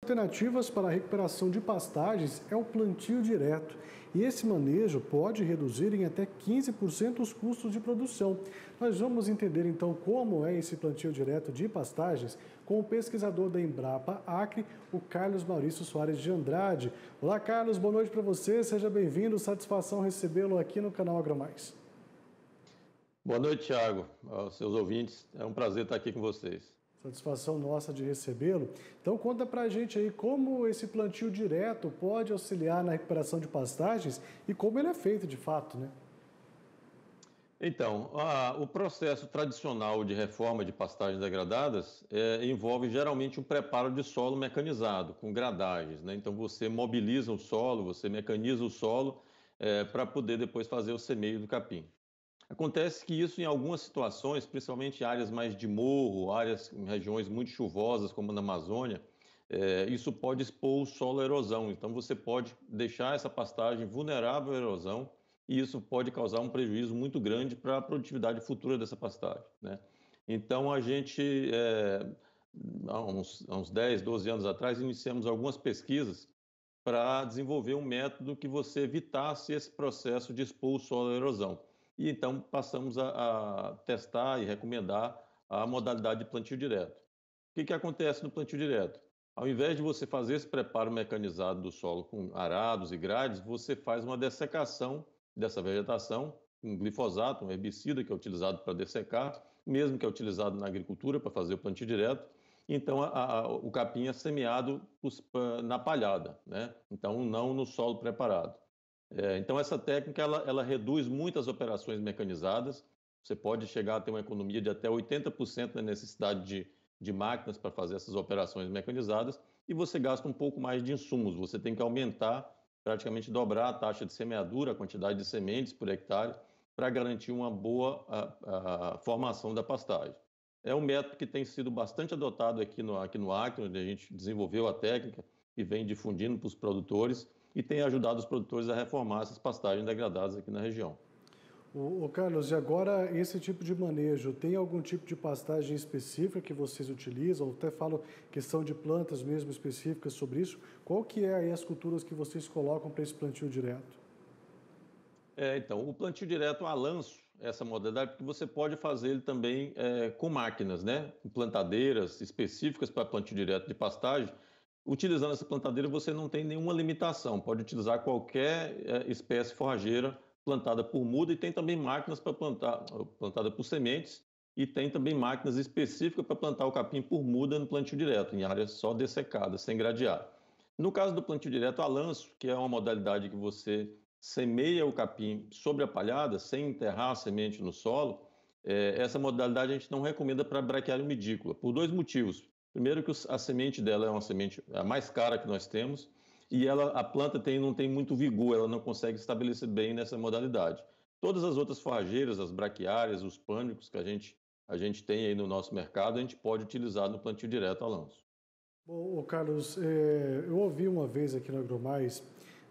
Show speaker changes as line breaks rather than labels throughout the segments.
Alternativas para a recuperação de pastagens é o plantio direto. E esse manejo pode reduzir em até 15% os custos de produção. Nós vamos entender então como é esse plantio direto de pastagens com o pesquisador da Embrapa Acre, o Carlos Maurício Soares de Andrade. Olá, Carlos, boa noite para você, seja bem-vindo, satisfação recebê-lo aqui no canal AgroMais.
Boa noite, Thiago, aos seus ouvintes, é um prazer estar aqui com vocês.
Satisfação nossa de recebê-lo. Então conta pra gente aí como esse plantio direto pode auxiliar na recuperação de pastagens e como ele é feito de fato, né?
Então, o processo tradicional de reforma de pastagens degradadas envolve geralmente um preparo de solo mecanizado, com gradagens, né? Então você mobiliza o solo, você mecaniza o solo para poder depois fazer o semeio do capim. Acontece que isso, em algumas situações, principalmente em áreas mais de morro, áreas em regiões muito chuvosas, como na Amazônia, isso pode expor o solo à erosão. Então, você pode deixar essa pastagem vulnerável à erosão e isso pode causar um prejuízo muito grande para a produtividade futura dessa pastagem, né? Então, a gente, há uns 10, 12 anos atrás, iniciamos algumas pesquisas para desenvolver um método que você evitasse esse processo de expor o solo à erosão. E então passamos a testar e recomendar a modalidade de plantio direto. O que acontece no plantio direto? Ao invés de você fazer esse preparo mecanizado do solo com arados e grades, você faz uma dessecação dessa vegetação, um glifosato, um herbicida que é utilizado para dessecar, mesmo que é utilizado na agricultura para fazer o plantio direto. Então, o capim é semeado na palhada, né? Então, não no solo preparado. Então, essa técnica ela reduz muitas operações mecanizadas. Você pode chegar a ter uma economia de até 80% na necessidade de máquinas para fazer essas operações mecanizadas e você gasta um pouco mais de insumos. Você tem que aumentar, praticamente dobrar a taxa de semeadura, a quantidade de sementes por hectare, para garantir uma boa a formação da pastagem. É um método que tem sido bastante adotado aqui no Acre, onde a gente desenvolveu a técnica e vem difundindo para os produtores e tem ajudado os produtores a reformar essas pastagens degradadas aqui na região.
O Carlos, e agora esse tipo de manejo, tem algum tipo de pastagem específica que vocês utilizam? Eu até falo questão de plantas mesmo específicas sobre isso. Qual que é aí as culturas que vocês colocam para esse plantio direto?
Então, o plantio direto a lanço, essa modalidade, porque você pode fazer ele também com máquinas, né? Com plantadeiras específicas para plantio direto de pastagem. Utilizando essa plantadeira, você não tem nenhuma limitação, pode utilizar qualquer espécie forrageira plantada por muda e tem também máquinas para plantar, plantada por sementes, e tem também máquinas específicas para plantar o capim por muda no plantio direto, em áreas só dessecadas, sem gradear. No caso do plantio direto a lanço, que é uma modalidade que você semeia o capim sobre a palhada, sem enterrar a semente no solo, essa modalidade a gente não recomenda para braquiária umidícola, por dois motivos. Primeiro que a semente dela é uma semente a mais cara que nós temos e a planta não tem muito vigor, ela não consegue estabelecer bem nessa modalidade. Todas as outras forrageiras, as braquiárias, os pânicos que a gente tem aí no nosso mercado, a gente pode utilizar no plantio direto a lanço.
Bom, Carlos, eu ouvi uma vez aqui no AgroMais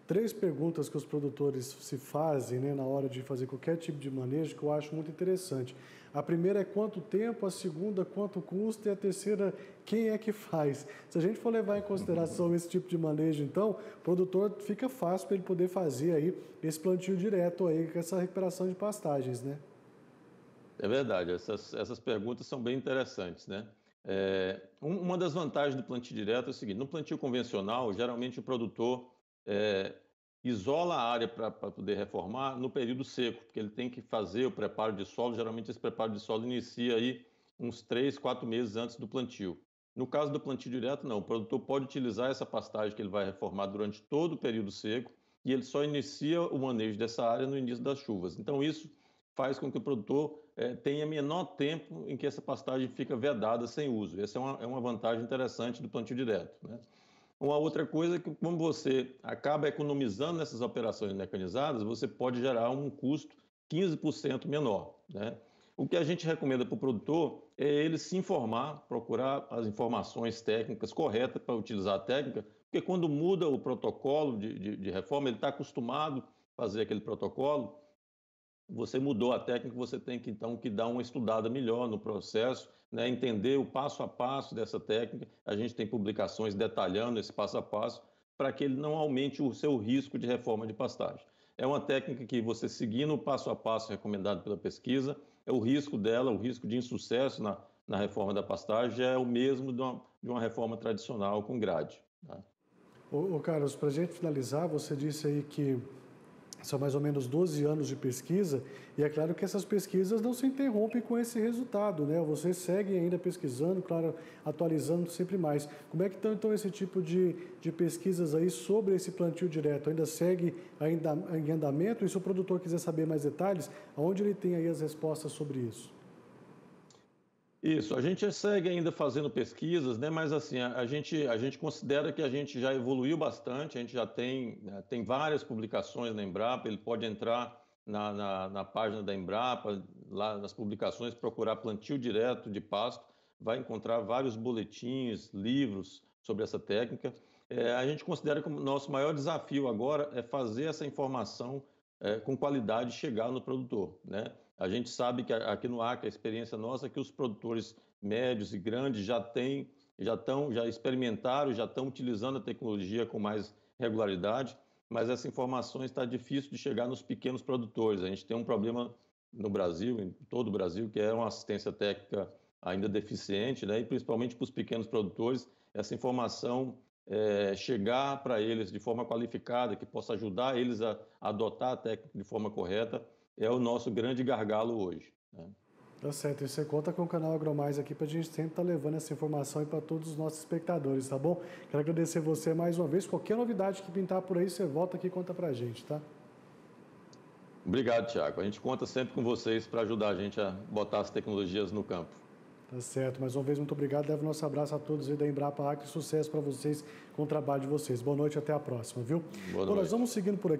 3 perguntas que os produtores se fazem, né, na hora de fazer qualquer tipo de manejo, que eu acho muito interessante. A primeira é quanto tempo, a segunda quanto custa e a terceira quem é que faz. Se a gente for levar em consideração esse tipo de manejo, então, o produtor fica fácil para ele poder fazer aí esse plantio direto aí com essa recuperação de pastagens, né?
É verdade, essas perguntas são bem interessantes, né? Uma das vantagens do plantio direto é o seguinte: no plantio convencional, geralmente o produtor isola a área para poder reformar no período seco, porque ele tem que fazer o preparo de solo. Geralmente esse preparo de solo inicia aí uns 3, 4 meses antes do plantio. No caso do plantio direto, não. O produtor pode utilizar essa pastagem que ele vai reformar durante todo o período seco e ele só inicia o manejo dessa área no início das chuvas. Então isso faz com que o produtor tenha menor tempo em que essa pastagem fica vedada sem uso. Essa é uma vantagem interessante do plantio direto, né? Uma outra coisa é que, como você acaba economizando nessas operações mecanizadas, você pode gerar um custo 15% menor, né? O que a gente recomenda para o produtor é ele se informar, procurar as informações técnicas corretas para utilizar a técnica, porque quando muda o protocolo de reforma, ele está acostumado a fazer aquele protocolo, você mudou a técnica, você tem que, então, que dar uma estudada melhor no processo, né, entender o passo a passo dessa técnica. A gente tem publicações detalhando esse passo a passo para que ele não aumente o seu risco de reforma de pastagem. É uma técnica que você seguindo o passo a passo recomendado pela pesquisa, o risco dela, o risco de insucesso na reforma da pastagem é o mesmo de uma reforma tradicional com grade. Tá?
Ô Carlos, para a gente finalizar, você disse aí que são mais ou menos 12 anos de pesquisa, e é claro que essas pesquisas não se interrompem com esse resultado, né? Você segue ainda pesquisando, claro, atualizando sempre mais. Como é que estão, então, esse tipo de pesquisas aí sobre esse plantio direto? Ainda segue ainda em andamento? E se o produtor quiser saber mais detalhes, aonde ele tem aí as respostas sobre isso?
Isso, a gente segue ainda fazendo pesquisas, né? Mas assim, a gente considera que a gente já evoluiu bastante, a gente já tem, né, tem várias publicações na Embrapa, ele pode entrar na página da Embrapa, lá nas publicações, procurar plantio direto de pasto, vai encontrar vários boletins, livros sobre essa técnica. A gente considera que o nosso maior desafio agora é fazer essa informação com qualidade chegar no produtor, né? A gente sabe que aqui no Acre, a experiência nossa é que os produtores médios e grandes já experimentaram, já estão utilizando a tecnologia com mais regularidade, mas essa informação está difícil de chegar nos pequenos produtores. A gente tem um problema no Brasil, em todo o Brasil, que é uma assistência técnica ainda deficiente, né? E principalmente para os pequenos produtores, essa informação chegar para eles de forma qualificada, que possa ajudar eles a adotar a técnica de forma correta, é o nosso grande gargalo hoje, né?
Tá certo, e você conta com o canal AgroMais aqui para a gente sempre estar levando essa informação para todos os nossos espectadores, tá bom? Quero agradecer você mais uma vez. Qualquer novidade que pintar por aí, você volta aqui e conta para a gente, tá?
Obrigado, Tiago. A gente conta sempre com vocês para ajudar a gente a botar as tecnologias no campo.
Tá certo, mais uma vez, muito obrigado. Leva o nosso abraço a todos aí da Embrapa Acre. Sucesso para vocês com o trabalho de vocês. Boa noite, até a próxima, viu?
Boa
Bom,
noite.
nós vamos seguindo por aqui.